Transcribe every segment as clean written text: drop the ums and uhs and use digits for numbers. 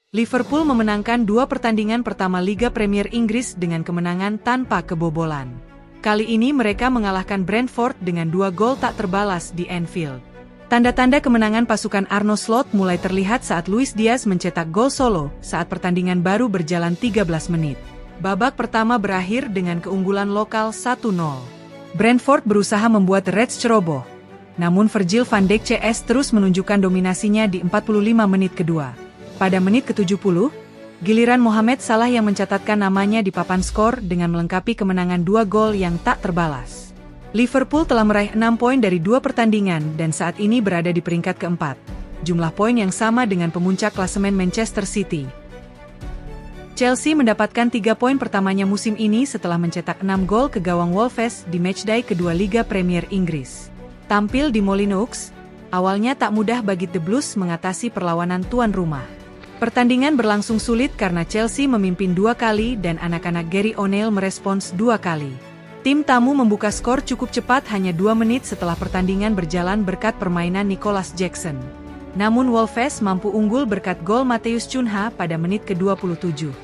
Liverpool memenangkan dua pertandingan pertama Liga Premier Inggris dengan kemenangan tanpa kebobolan. Kali ini mereka mengalahkan Brentford dengan 2 gol tak terbalas di Anfield. Tanda-tanda kemenangan pasukan Arne Slot mulai terlihat saat Luis Diaz mencetak gol solo saat pertandingan baru berjalan 13 menit. Babak pertama berakhir dengan keunggulan lokal 1-0. Brentford berusaha membuat Reds ceroboh. Namun Virgil van Dijk CS terus menunjukkan dominasinya di 45 menit kedua. Pada menit ke-70, giliran Mohamed Salah yang mencatatkan namanya di papan skor dengan melengkapi kemenangan 2 gol yang tak terbalas. Liverpool telah meraih 6 poin dari 2 pertandingan dan saat ini berada di peringkat keempat. Jumlah poin yang sama dengan pemuncak klasemen Manchester City. Chelsea mendapatkan 3 poin pertamanya musim ini setelah mencetak 6 gol ke gawang Wolves di matchday kedua Liga Premier Inggris. Tampil di Molyneux, awalnya tak mudah bagi The Blues mengatasi perlawanan tuan rumah. Pertandingan berlangsung sulit karena Chelsea memimpin 2 kali dan anak-anak Gary O'Neill merespons 2 kali. Tim tamu membuka skor cukup cepat hanya 2 menit setelah pertandingan berjalan berkat permainan Nicholas Jackson. Namun Wolves mampu unggul berkat gol Matheus Cunha pada menit ke-27.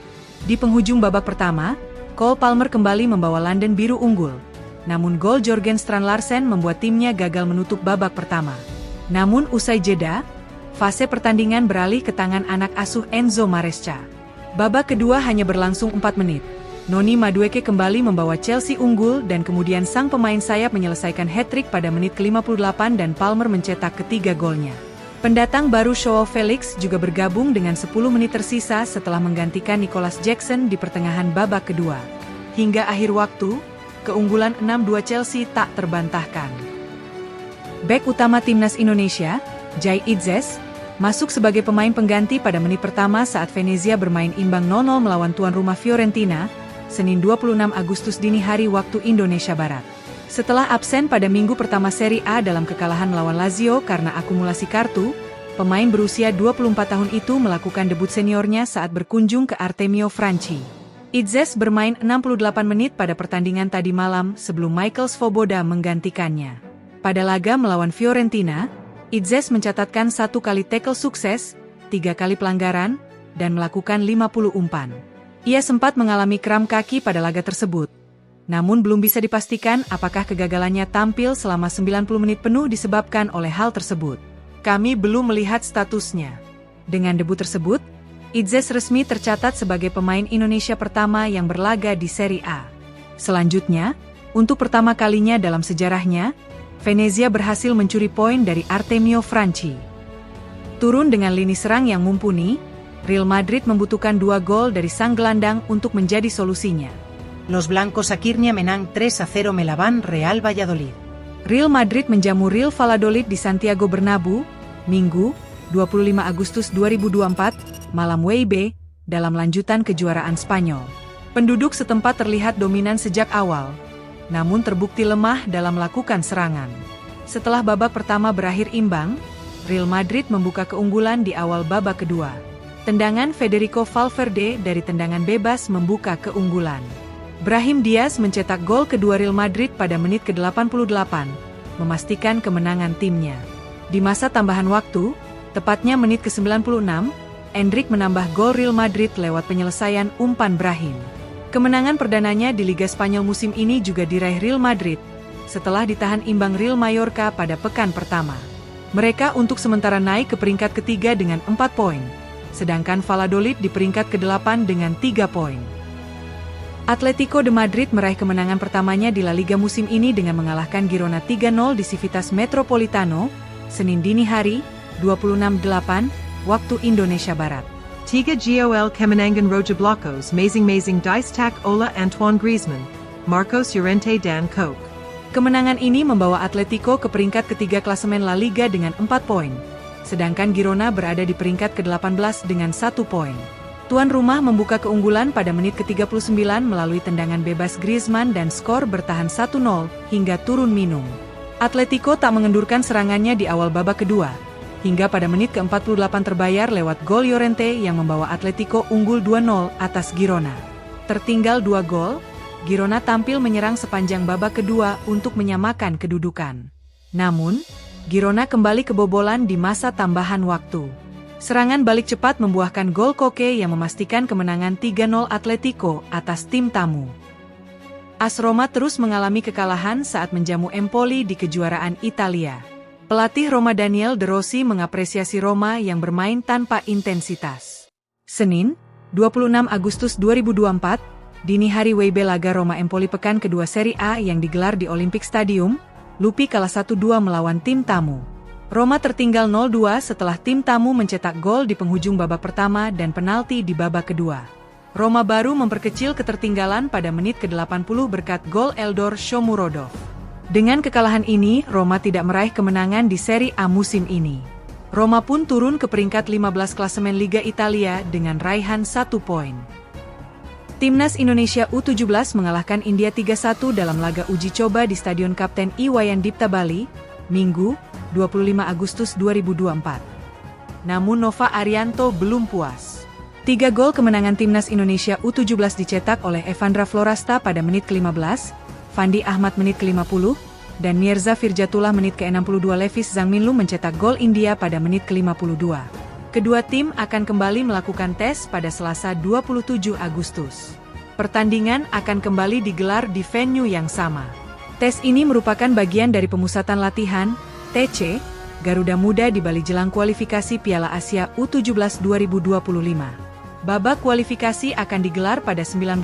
Di penghujung babak pertama, Cole Palmer kembali membawa London Biru unggul. Namun gol Jørgen Strand Larsen membuat timnya gagal menutup babak pertama. Namun usai jeda, fase pertandingan beralih ke tangan anak asuh Enzo Maresca. Babak kedua hanya berlangsung 4 menit. Noni Madueke kembali membawa Chelsea unggul dan kemudian sang pemain sayap menyelesaikan hat-trick pada menit ke-58 dan Palmer mencetak ketiga golnya. Pendatang baru Joao Felix juga bergabung dengan 10 menit tersisa setelah menggantikan Nicholas Jackson di pertengahan babak kedua. Hingga akhir waktu, keunggulan 6-2 Chelsea tak terbantahkan. Bek utama timnas Indonesia, Jai Idzes, masuk sebagai pemain pengganti pada menit pertama saat Venezia bermain imbang 0-0 melawan tuan rumah Fiorentina, Senin 26 Agustus dini hari waktu Indonesia Barat. Setelah absen pada minggu pertama Serie A dalam kekalahan melawan Lazio karena akumulasi kartu, pemain berusia 24 tahun itu melakukan debut seniornya saat berkunjung ke Artemio Franchi. Idzes bermain 68 menit pada pertandingan tadi malam sebelum Michael Svoboda menggantikannya. Pada laga melawan Fiorentina, Idzes mencatatkan 1 kali tackle sukses, 3 kali pelanggaran, dan melakukan 50 umpan. Ia sempat mengalami kram kaki pada laga tersebut. Namun belum bisa dipastikan apakah kegagalannya tampil selama 90 menit penuh disebabkan oleh hal tersebut. Kami belum melihat statusnya. Dengan debut tersebut, Idzes resmi tercatat sebagai pemain Indonesia pertama yang berlaga di Serie A. Selanjutnya, untuk pertama kalinya dalam sejarahnya, Venezia berhasil mencuri poin dari Artemio Franchi. Turun dengan lini serang yang mumpuni, Real Madrid membutuhkan 2 gol dari sang gelandang untuk menjadi solusinya. Los blancos akhirnya menang 3-0 melawan Real Valladolid. Real Madrid menjamu Real Valladolid di Santiago Bernabeu, Minggu, 25 Agustus 2024, malam WIB, dalam lanjutan kejuaraan Spanyol. Penduduk setempat terlihat dominan sejak awal, namun terbukti lemah dalam melakukan serangan. Setelah babak pertama berakhir imbang, Real Madrid membuka keunggulan di awal babak kedua. Tendangan Federico Valverde dari tendangan bebas membuka keunggulan. Brahim Diaz mencetak gol kedua Real Madrid pada menit ke-88, memastikan kemenangan timnya. Di masa tambahan waktu, tepatnya menit ke-96, Endrick menambah gol Real Madrid lewat penyelesaian umpan Brahim. Kemenangan perdananya di Liga Spanyol musim ini juga diraih Real Madrid, setelah ditahan imbang Real Mallorca pada pekan pertama. Mereka untuk sementara naik ke peringkat ketiga dengan 4 poin, sedangkan Valladolid di peringkat ke-8 dengan 3 poin. Atletico de Madrid meraih kemenangan pertamanya di La Liga musim ini dengan mengalahkan Girona 3-0 di Civitas Metropolitano, Senin dini hari, 26/8, waktu Indonesia Barat. Tiga Gol Kemenangan Roja Blocos Mazing Dice Ola Antoine Griezmann, Marcos Llorente dan Coke. Kemenangan ini membawa Atletico ke peringkat ketiga klasemen La Liga dengan 4 poin, sedangkan Girona berada di peringkat ke-18 dengan 1 poin. Tuan rumah membuka keunggulan pada menit ke-39 melalui tendangan bebas Griezmann dan skor bertahan 1-0 hingga turun minum. Atletico tak mengendurkan serangannya di awal babak kedua, hingga pada menit ke-48 terbayar lewat gol Llorente yang membawa Atletico unggul 2-0 atas Girona. Tertinggal 2 gol, Girona tampil menyerang sepanjang babak kedua untuk menyamakan kedudukan. Namun, Girona kembali kebobolan di masa tambahan waktu. Serangan balik cepat membuahkan gol Koke yang memastikan kemenangan 3-0 Atletico atas tim tamu. AS Roma terus mengalami kekalahan saat menjamu Empoli di kejuaraan Italia. Pelatih Roma Daniel De Rossi mengapresiasi Roma yang bermain tanpa intensitas. Senin, 26 Agustus 2024, dini hari WIB laga Roma Empoli pekan kedua Serie A yang digelar di Olympic Stadium, Lupi kalah 1-2 melawan tim tamu. Roma tertinggal 0-2 setelah tim tamu mencetak gol di penghujung babak pertama dan penalti di babak kedua. Roma baru memperkecil ketertinggalan pada menit ke-80 berkat gol Eldor Shomurodov. Dengan kekalahan ini, Roma tidak meraih kemenangan di Serie A musim ini. Roma pun turun ke peringkat 15 klasemen Liga Italia dengan raihan 1 poin. Timnas Indonesia U17 mengalahkan India 3-1 dalam laga uji coba di Stadion Kapten Iwayan Dipta Bali, Minggu, 25 Agustus 2024. Namun Nova Arianto belum puas. 3 gol kemenangan Timnas Indonesia U17 dicetak oleh Evandra Florasta pada menit ke-15, Fandi Ahmad menit ke-50, dan Mirza Firjatullah menit ke-62. Levis Zhangminlu mencetak gol India pada menit ke-52. Kedua tim akan kembali melakukan tes pada Selasa 27 Agustus. Pertandingan akan kembali digelar di venue yang sama. Tes ini merupakan bagian dari pemusatan latihan, TC, Garuda Muda di Bali jelang kualifikasi Piala Asia U17 2025. Babak kualifikasi akan digelar pada 19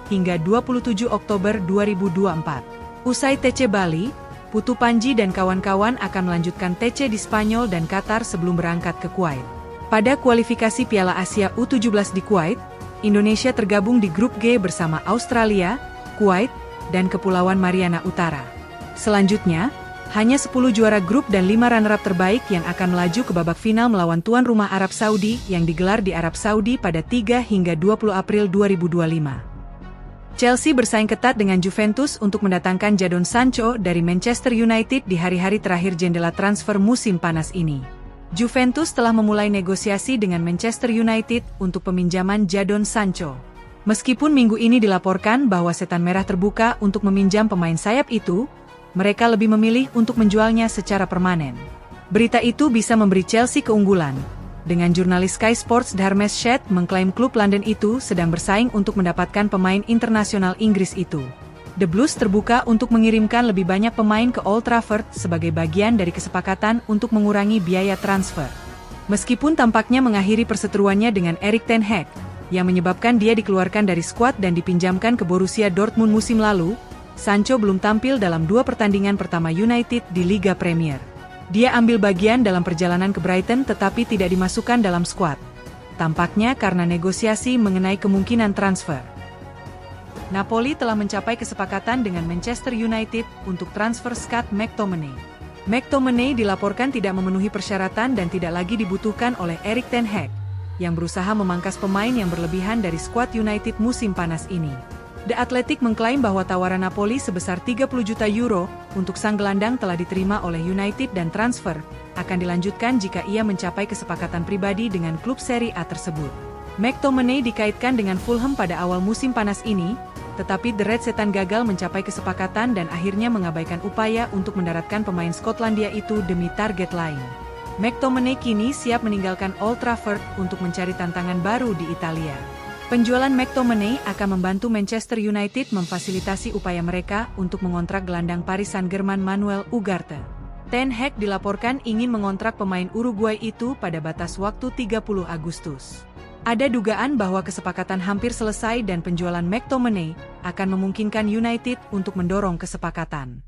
hingga 27 Oktober 2024. Usai TC Bali, Putu Panji dan kawan-kawan akan melanjutkan TC di Spanyol dan Qatar sebelum berangkat ke Kuwait. Pada kualifikasi Piala Asia U17 di Kuwait, Indonesia tergabung di grup G bersama Australia, Kuwait, dan Kepulauan Mariana Utara. Selanjutnya, hanya 10 juara grup dan 5 runner-up terbaik yang akan melaju ke babak final melawan tuan rumah Arab Saudi yang digelar di Arab Saudi pada 3 hingga 20 April 2025. Chelsea bersaing ketat dengan Juventus untuk mendatangkan Jadon Sancho dari Manchester United di hari-hari terakhir jendela transfer musim panas ini. Juventus telah memulai negosiasi dengan Manchester United untuk peminjaman Jadon Sancho. Meskipun minggu ini dilaporkan bahwa setan merah terbuka untuk meminjam pemain sayap itu, mereka lebih memilih untuk menjualnya secara permanen. Berita itu bisa memberi Chelsea keunggulan, dengan jurnalis Sky Sports Dharmesh Sheth mengklaim klub London itu sedang bersaing untuk mendapatkan pemain internasional Inggris itu. The Blues terbuka untuk mengirimkan lebih banyak pemain ke Old Trafford sebagai bagian dari kesepakatan untuk mengurangi biaya transfer. Meskipun tampaknya mengakhiri perseteruannya dengan Erik ten Hag, yang menyebabkan dia dikeluarkan dari skuad dan dipinjamkan ke Borussia Dortmund musim lalu, Sancho belum tampil dalam 2 pertandingan pertama United di Liga Premier. Dia ambil bagian dalam perjalanan ke Brighton tetapi tidak dimasukkan dalam skuad. Tampaknya karena negosiasi mengenai kemungkinan transfer. Napoli telah mencapai kesepakatan dengan Manchester United untuk transfer Scott McTominay. McTominay dilaporkan tidak memenuhi persyaratan dan tidak lagi dibutuhkan oleh Erik ten Hag, yang berusaha memangkas pemain yang berlebihan dari skuad United musim panas ini. The Athletic mengklaim bahwa tawaran Napoli sebesar 30 juta euro untuk sang gelandang telah diterima oleh United dan transfer akan dilanjutkan jika ia mencapai kesepakatan pribadi dengan klub Serie A tersebut. McTominay dikaitkan dengan Fulham pada awal musim panas ini, tetapi The Red Setan gagal mencapai kesepakatan dan akhirnya mengabaikan upaya untuk mendaratkan pemain Skotlandia itu demi target lain. McTominay kini siap meninggalkan Old Trafford untuk mencari tantangan baru di Italia. Penjualan McTominay akan membantu Manchester United memfasilitasi upaya mereka untuk mengontrak gelandang Paris Saint-Germain Manuel Ugarte. Ten Hag dilaporkan ingin mengontrak pemain Uruguay itu pada batas waktu 30 Agustus. Ada dugaan bahwa kesepakatan hampir selesai dan penjualan McTominay akan memungkinkan United untuk mendorong kesepakatan.